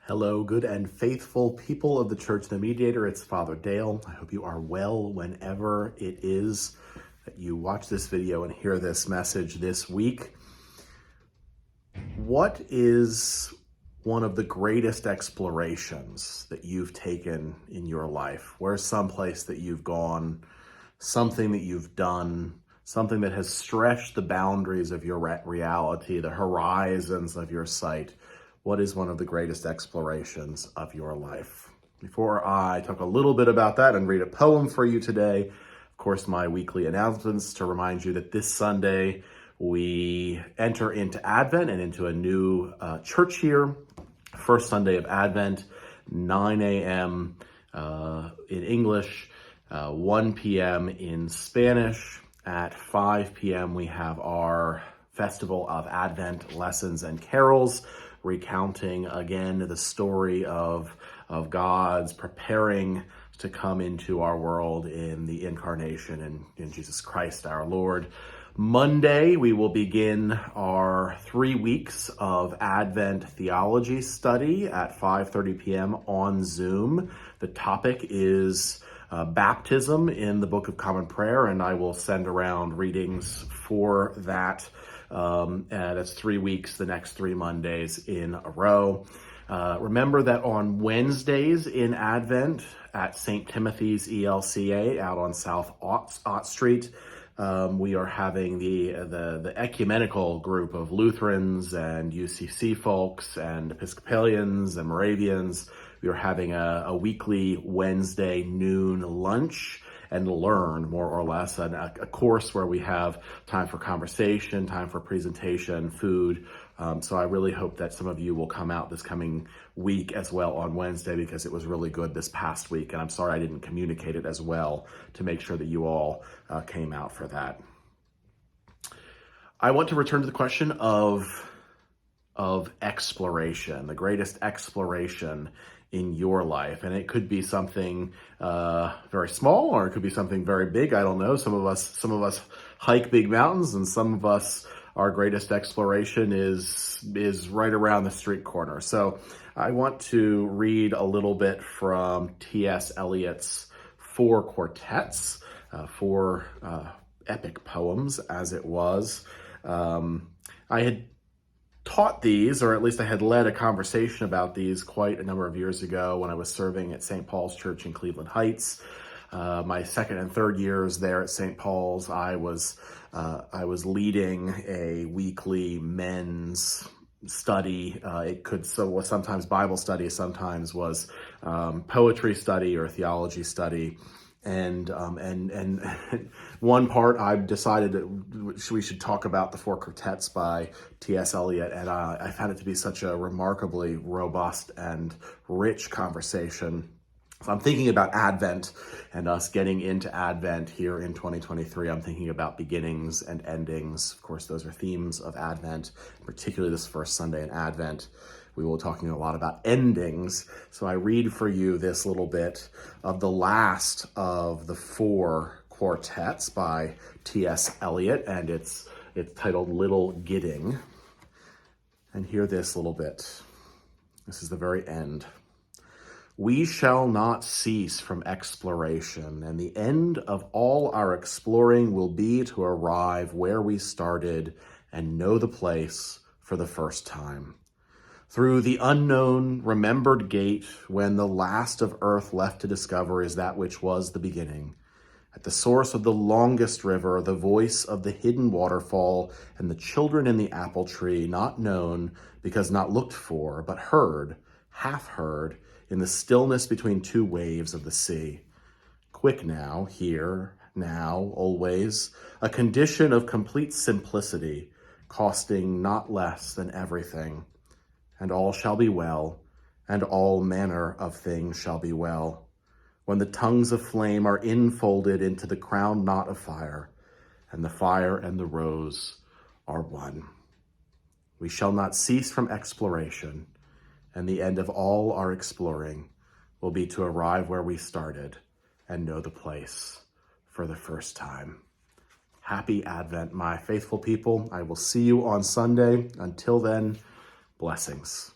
Hello, good and faithful people of the Church of the Mediator. It's Father Dale. I hope you are well whenever it is that you watch this video and hear this message this week. What is one of the greatest explorations that you've taken in your life? Where's someplace that you've gone, something that you've done, something that has stretched the boundaries of your reality, the horizons of your sight? What is one of the greatest explorations of your life? Before I talk a little bit about that and read a poem for you today, of course, my weekly announcements to remind you that this Sunday we enter into Advent and into a new church year. First Sunday of Advent, 9 a.m. In English, 1 p.m. in Spanish. At 5 p.m. we have our Festival of Advent lessons and carols, recounting again the story of God's preparing to come into our world in the incarnation and in Jesus Christ our Lord. Monday, we will begin our 3 weeks of Advent theology study at 5:30 p.m. on Zoom. The topic is baptism in the Book of Common Prayer, and I will send around readings for that. That's 3 weeks, the next 3 Mondays in a row. Remember that on Wednesdays in Advent at St. Timothy's ELCA out on South Ott Street, we are having the ecumenical group of Lutherans and UCC folks and Episcopalians and Moravians. We are having a weekly Wednesday noon lunch and learn, more or less, a course where we have time for conversation, time for presentation, food. So I really hope that some of you will come out this coming week as well on Wednesday, because it was really good this past week. And I'm sorry I didn't communicate it as well to make sure that you all came out for that. I want to return to the question of exploration, the greatest exploration in your life. And it could be something very small, or it could be something very big. I don't know. Some of us hike big mountains, and some of us, our greatest exploration is right around the street corner. So I want to read a little bit from T.S. Eliot's 4 quartets, 4 epic poems, as it was. I had taught these, or at least I had led a conversation about these quite a number of years ago when I was serving at St. Paul's Church in Cleveland Heights. My second and third years there at St. Paul's, I was leading a weekly men's study. Was sometimes Bible study, sometimes was poetry study or theology study. And one part I decided that we should talk about the 4 quartets by T.S. Eliot, and I found it to be such a remarkably robust and rich conversation. So I'm thinking about Advent and us getting into Advent here in 2023. I'm thinking about beginnings and endings. Of course, those are themes of Advent, particularly this first Sunday in Advent. We will be talking a lot about endings. So I read for you this little bit of the last of the 4 quartets by T.S. Eliot, and it's titled Little Gidding. And hear this little bit. This is the very end. We shall not cease from exploration, and the end of all our exploring will be to arrive where we started and know the place for the first time. Through the unknown, remembered gate, when the last of earth left to discover is that which was the beginning. At the source of the longest river, the voice of the hidden waterfall, and the children in the apple tree, not known because not looked for, but heard, half heard, in the stillness between 2 waves of the sea. Quick now, here, now, always, a condition of complete simplicity, costing not less than everything. And all shall be well, and all manner of things shall be well, when the tongues of flame are infolded into the crown knot of fire, and the fire and the rose are one. We shall not cease from exploration, and the end of all our exploring will be to arrive where we started and know the place for the first time. Happy Advent, my faithful people. I will see you on Sunday. Until then, blessings.